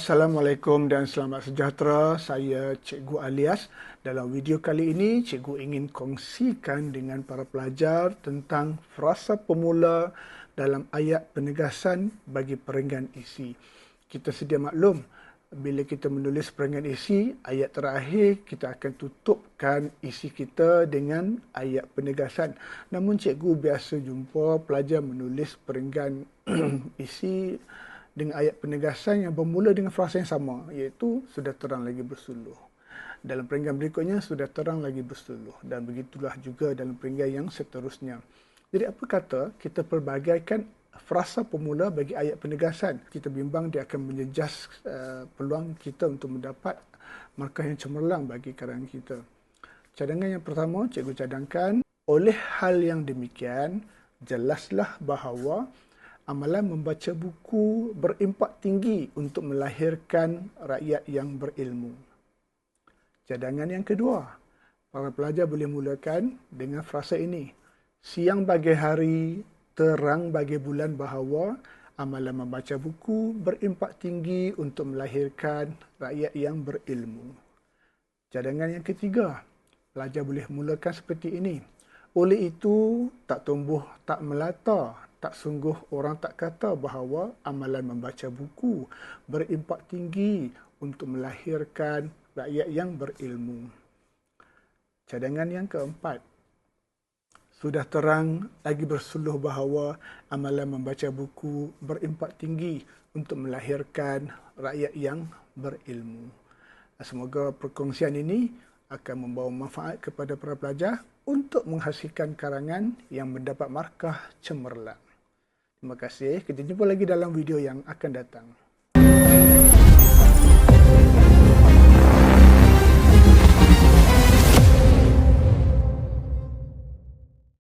Assalamualaikum dan selamat sejahtera. Saya Cikgu Alias. Dalam video kali ini, Cikgu ingin kongsikan dengan para pelajar tentang frasa pemula dalam ayat penegasan bagi perenggan isi. Kita sedia maklum, bila kita menulis perenggan isi, ayat terakhir kita akan tutupkan isi kita dengan ayat penegasan. Namun Cikgu biasa jumpa pelajar menulis perenggan isi dengan ayat penegasan yang bermula dengan frasa yang sama, iaitu sudah terang lagi bersuluh. Dalam perenggan berikutnya, sudah terang lagi bersuluh. Dan begitulah juga dalam perenggan yang seterusnya. Jadi apa kata kita pelbagaikan frasa pemula bagi ayat penegasan? Kita bimbang dia akan menjejas peluang kita untuk mendapat markah yang cemerlang bagi karangan kita. Cadangan yang pertama, cikgu cadangkan, oleh hal yang demikian, jelaslah bahawa amalan membaca buku berimpak tinggi untuk melahirkan rakyat yang berilmu. Cadangan yang kedua, para pelajar boleh mulakan dengan frasa ini. Siang bagai hari, terang bagai bulan bahawa amalan membaca buku berimpak tinggi untuk melahirkan rakyat yang berilmu. Cadangan yang ketiga, pelajar boleh mulakan seperti ini. Oleh itu, tak tumbuh, tak melata, tak sungguh orang tak kata bahawa amalan membaca buku berimpak tinggi untuk melahirkan rakyat yang berilmu. Cadangan yang keempat, sudah terang lagi bersuluh bahawa amalan membaca buku berimpak tinggi untuk melahirkan rakyat yang berilmu. Semoga perkongsian ini akan membawa manfaat kepada para pelajar untuk menghasilkan karangan yang mendapat markah cemerlang. Terima kasih. Kita jumpa lagi dalam video yang akan datang.